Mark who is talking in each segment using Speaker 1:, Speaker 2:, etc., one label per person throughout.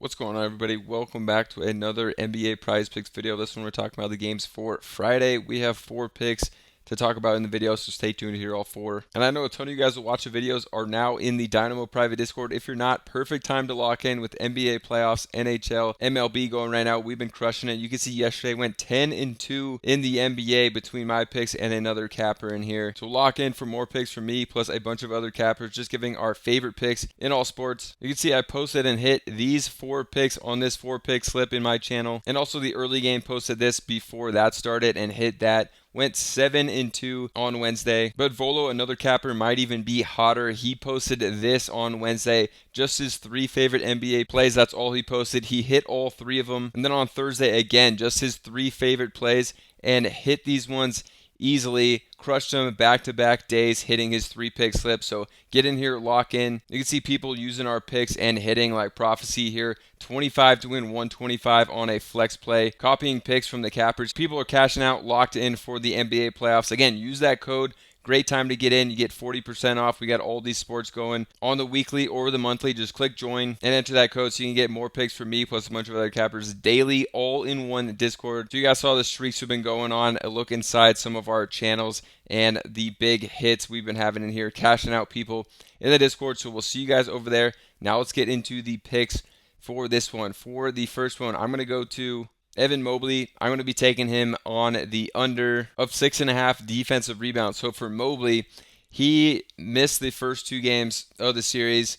Speaker 1: What's going on, everybody? Welcome back to another NBA Prize Picks video. This one we're talking about the games for Friday. We have 4 picks to talk about in the video, so stay tuned to hear all 4. And I know a ton of you guys who watch the videos are now in the Dynamo private Discord. If you're not, perfect time to lock in with NBA playoffs, NHL, MLB going right now. We've been crushing it. You can see yesterday went 10-2 in the NBA between my picks and another capper in here. So lock in for more picks from me plus a bunch of other cappers, just giving our favorite picks in all sports. You can see I posted and hit these 4 picks on this 4-pick slip in my channel, and also the early game posted this before that started and hit that. Went 7-2 on Wednesday. But Volo, another capper, might even be hotter. He posted this on Wednesday. Just his 3 favorite NBA plays. That's all he posted. He hit all 3 of them. And then on Thursday, again, just his 3 favorite plays and hit these ones easily. Crushed him back-to-back days, hitting his 3-pick slip. So get in here, lock in. You can see people using our picks and hitting like Prophecy here. 25 to win, 125 on a flex play. Copying picks from the cappers. People are cashing out, locked in for the NBA playoffs. Again, use that code. Great time to get in. You get 40% off. We got all these sports going on the weekly or the monthly. Just click join and enter that code so you can get more picks from me plus a bunch of other cappers daily, all in one Discord. So you guys saw the streaks have been going on. A look inside some of our channels and the big hits we've been having in here, cashing out people in the Discord. So we'll see you guys over there. Now let's get into the picks for this one. For the first one, I'm going to go to Evan Mobley. I'm going to be taking him on the under of 6.5 defensive rebounds. So for Mobley, he missed the first 2 games of the series.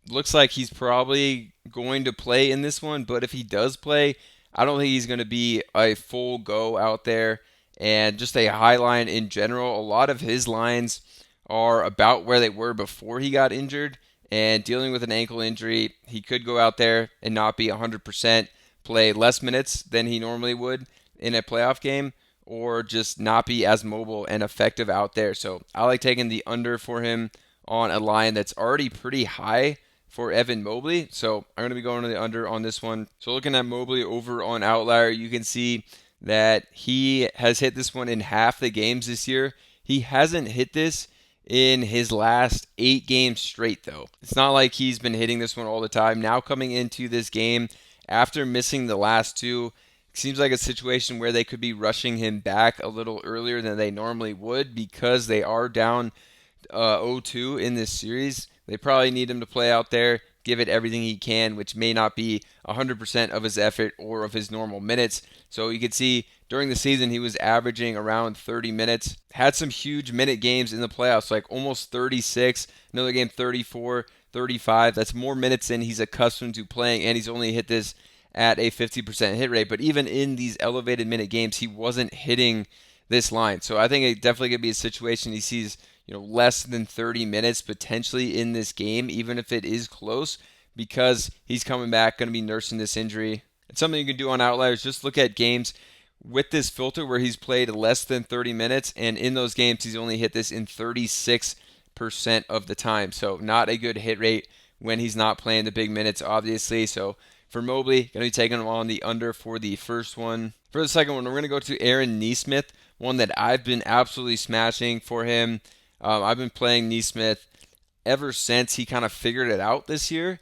Speaker 1: Looks like he's probably going to play in this one, but if he does play, I don't think he's going to be a full go out there. And just a high line in general, a lot of his lines are about where they were before he got injured. And dealing with an ankle injury, he could go out there and not be 100%, play less minutes than he normally would in a playoff game, or just not be as mobile and effective out there. So I like taking the under for him on a line that's already pretty high for Evan Mobley. So I'm going to be going to the under on this one. So looking at Mobley over on Outlier, you can see that he has hit this one in half the games this year. He hasn't hit this in his last 8 games straight, though. It's not like he's been hitting this one all the time. Now coming into this game, after missing the last 2, seems like a situation where they could be rushing him back a little earlier than they normally would because they are down 0-2 in this series. They probably need him to play out there, give it everything he can, which may not be 100% of his effort or of his normal minutes. So you can see during the season he was averaging around 30 minutes. Had some huge minute games in the playoffs, like almost 36, another game 34, 35. That's more minutes than he's accustomed to playing, and he's only hit this at a 50% hit rate. But even in these elevated minute games, he wasn't hitting this line. So I think it definitely could be a situation he sees less than 30 minutes potentially in this game, even if it is close, because he's coming back, going to be nursing this injury. It's something you can do on Outliers. Just look at games with this filter where he's played less than 30 minutes, and in those games he's only hit this in 36% of the time. So not a good hit rate when he's not playing the big minutes, obviously. So for Mobley, going to be taking him on the under for the first one. For the second one, we're going to go to Aaron Nesmith, one that I've been absolutely smashing for him. I've been playing Nesmith ever since he kind of figured it out this year.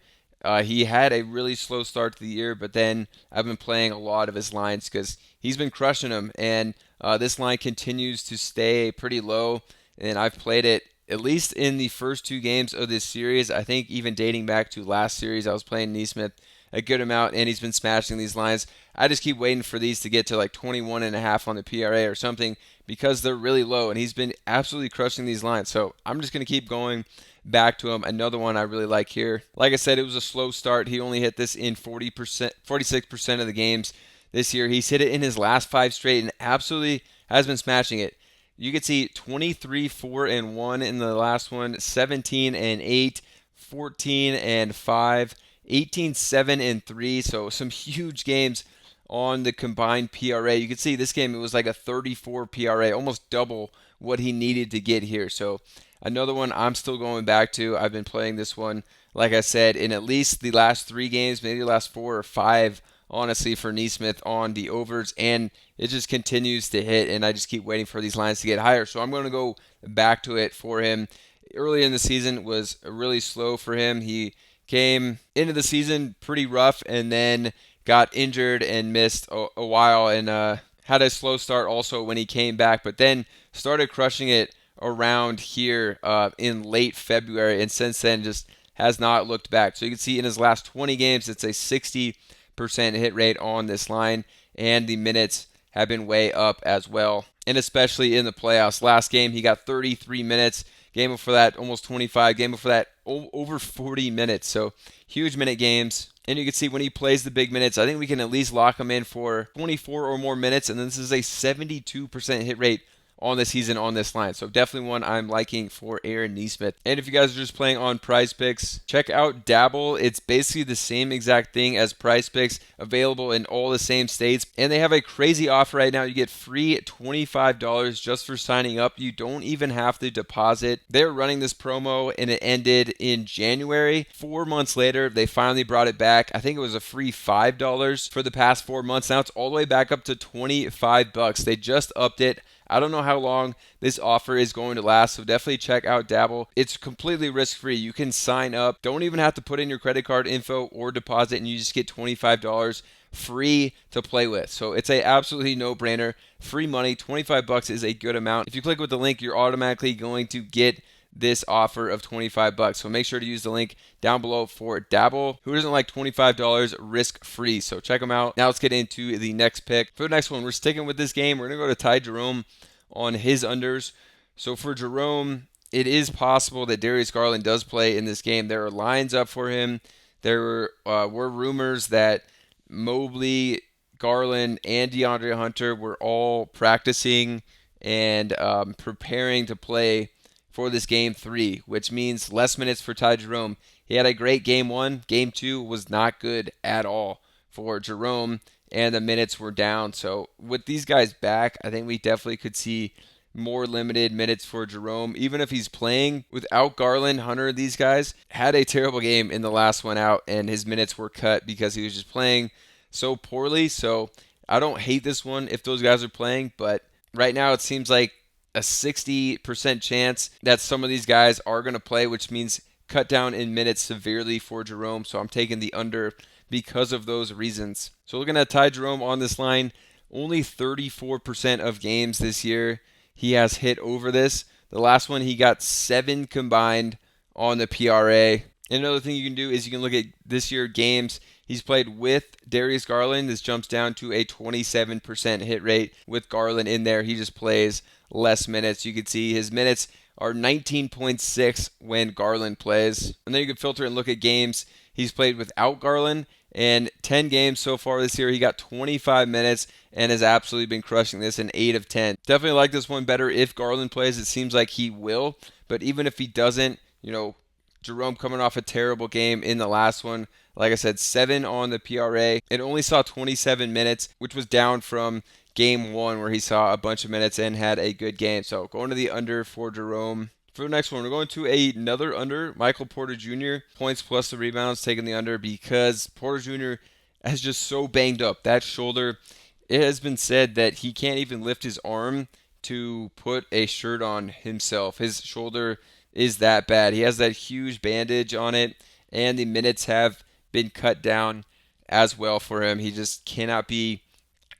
Speaker 1: He had a really slow start to the year, but then I've been playing a lot of his lines because he's been crushing them, and this line continues to stay pretty low, and I've played it at least in the first 2 games of this series. I think even dating back to last series, I was playing Nesmith a good amount, and he's been smashing these lines. I just keep waiting for these to get to like 21.5 on the PRA or something because they're really low, and he's been absolutely crushing these lines. So I'm just going to keep going back to him. Another one I really like here. Like I said, it was a slow start. He only hit this in 46% of the games this year. He's hit it in his last 5 straight and absolutely has been smashing it. You can see 23, 4, and 1 in the last one, 17 and 8, 14 and 5, 18, 7, and 3. So some huge games on the combined PRA. You can see this game, it was like a 34 PRA, almost double what he needed to get here. So another one I'm still going back to. I've been playing this one, like I said, in at least the last 3 games, maybe the last 4 or 5, honestly, for Nesmith on the overs, and it just continues to hit, and I just keep waiting for these lines to get higher. So I'm going to go back to it for him. Early in the season was really slow for him. He came into the season pretty rough and then got injured and missed a while and had a slow start also when he came back, but then started crushing it around here in late February, and since then just has not looked back. So you can see in his last 20 games, it's a 60% hit rate on this line, and the minutes have been way up as well, and especially in the playoffs. Last game, he got 33 minutes. Game before that, almost 25. Game before that, over 40 minutes. So huge minute games. And you can see when he plays the big minutes, I think we can at least lock him in for 24 or more minutes. And then this is a 72% hit rate on the season on this line. So definitely one I'm liking for Aaron Nesmith. And if you guys are just playing on Prizepicks, check out Dabble. It's basically the same exact thing as Prizepicks, available in all the same states. And they have a crazy offer right now. You get free $25 just for signing up. You don't even have to deposit. They're running this promo and it ended in January. 4 months later, they finally brought it back. I think it was a free $5 for the past 4 months. Now it's all the way back up to $25. They just upped it. I don't know how long this offer is going to last, so definitely check out Dabble. It's completely risk-free. You can sign up. Don't even have to put in your credit card info or deposit, and you just get $25 free to play with. So it's a absolutely no-brainer. Free money. $25 is a good amount. If you click with the link, you're automatically going to get this offer of $25. So make sure to use the link down below for Dabble. Who doesn't like $25 risk-free? So check them out. Now let's get into the next pick. For the next one, we're sticking with this game. We're going to go to Ty Jerome on his unders. So for Jerome, it is possible that Darius Garland does play in this game. There are lines up for him. There were rumors that Mobley, Garland, and DeAndre Hunter were all practicing and preparing to play for this game 3, which means less minutes for Ty Jerome. He had a great game 1. Game 2 was not good at all for Jerome, and the minutes were down. So with these guys back, I think we definitely could see more limited minutes for Jerome. Even if he's playing without Garland, Hunter, these guys had a terrible game in the last one out, and his minutes were cut because he was just playing so poorly. So I don't hate this one if those guys are playing, but right now it seems like a 60% chance that some of these guys are going to play, which means cut down in minutes severely for Jerome. So I'm taking the under because of those reasons. So looking at Ty Jerome on this line, only 34% of games this year he has hit over this. The last one he got 7 combined on the PRA. And another thing you can do is you can look at this year games he's played with Darius Garland. This jumps down to a 27% hit rate with Garland in there. He just plays less minutes. You can see his minutes are 19.6 when Garland plays. And then you can filter and look at games he's played without Garland. And 10 games so far this year, he got 25 minutes and has absolutely been crushing this in 8 of 10. Definitely like this one better if Garland plays. It seems like he will. But even if he doesn't, Jerome coming off a terrible game in the last one. Like I said, 7 on the PRA. It only saw 27 minutes, which was down from game 1 where he saw a bunch of minutes and had a good game. So going to the under for Jerome. For the next one, we're going to another under. Michael Porter Jr. Points plus the rebounds, taking the under because Porter Jr. is just so banged up. That shoulder, it has been said that he can't even lift his arm to put a shirt on himself. His shoulder is that bad. He has that huge bandage on it, and the minutes have been cut down as well for him. He just cannot be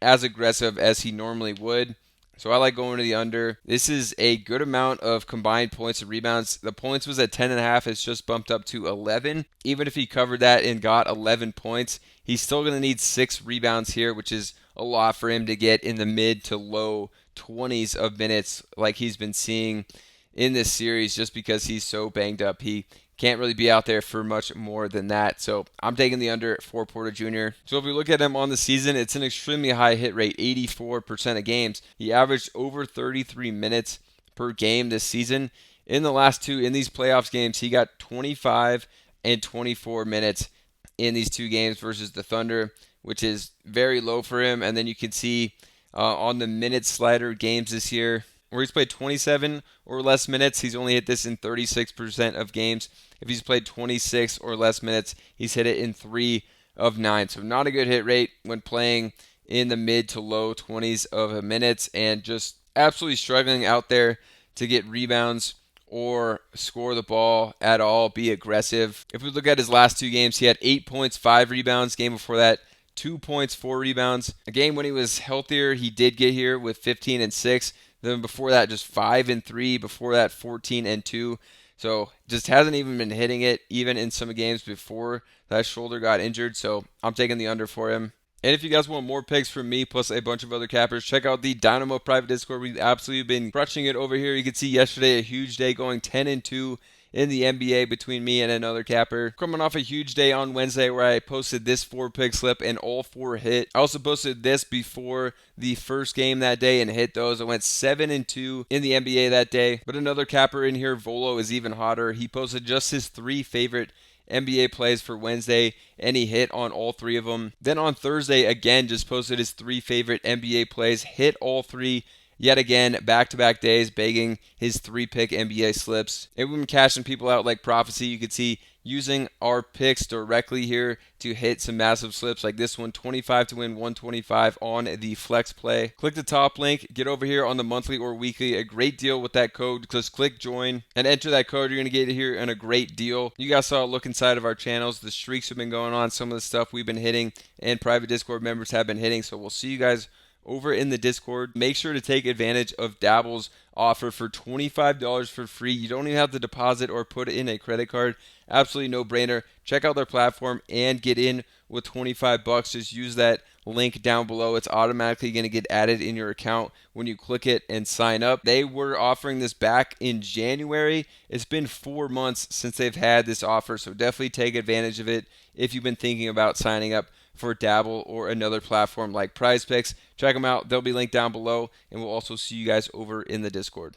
Speaker 1: as aggressive as he normally would. So I like going to the under. This is a good amount of combined points and rebounds. The points was at 10.5. It's just bumped up to 11. Even if he covered that and got 11 points, he's still going to need 6 rebounds here, which is a lot for him to get in the mid to low 20s of minutes like he's been seeing in this series just because he's so banged up. He can't really be out there for much more than that. So I'm taking the under for Porter Jr. So if we look at him on the season, it's an extremely high hit rate, 84% of games. He averaged over 33 minutes per game this season. In the last 2, in these playoffs games, he got 25 and 24 minutes in these 2 games versus the Thunder, which is very low for him. And then you can see on the minute slider games this year, where he's played 27 or less minutes, he's only hit this in 36% of games. If he's played 26 or less minutes, he's hit it in 3 of 9. So not a good hit rate when playing in the mid to low 20s of minutes, and just absolutely struggling out there to get rebounds or score the ball at all, be aggressive. If we look at his last 2 games, he had 8 points, 5 rebounds. Game before that, 2 points, 4 rebounds. A game when he was healthier, he did get here with 15 and 6. Then before that, just 5 and 3. Before that, 14 and 2. So just hasn't even been hitting it, even in some games before that shoulder got injured. So I'm taking the under for him. And if you guys want more picks from me, plus a bunch of other cappers, check out the Dynamo private Discord. We've absolutely been crushing it over here. You can see yesterday a huge day, going 10 and 2 in the NBA between me and another capper. Coming off a huge day on Wednesday where I posted this 4-pick slip and all 4 hit. I also posted this before the first game that day and hit those. I went 7 and 2 in the NBA that day. But another capper in here, Volo, is even hotter. He posted just his 3 favorite NBA plays for Wednesday, and he hit on all 3 of them. Then on Thursday, again, just posted his 3 favorite NBA plays, hit all 3. Yet again, back-to-back days, begging his 3-pick NBA slips. And we've been cashing people out like Prophecy. You could see using our picks directly here to hit some massive slips like this one, 25 to win, 125 on the flex play. Click the top link, get over here on the monthly or weekly. A great deal with that code. Just click join and enter that code. You're going to get it here in a great deal. You guys saw a look inside of our channels. The streaks have been going on, some of the stuff we've been hitting, and private Discord members have been hitting. So we'll see you guys over in the Discord. Make sure to take advantage of Dabble's offer for $25 for free. You don't even have to deposit or put in a credit card. Absolutely no brainer. Check out their platform and get in with $25. Just use that link down below. It's automatically going to get added in your account when you click it and sign up. They were offering this back in January. It's been 4 months since they've had this offer, so definitely take advantage of it if you've been thinking about signing up for Dabble or another platform like Prizepicks. Check them out. They'll be linked down below, and we'll also see you guys over in the Discord.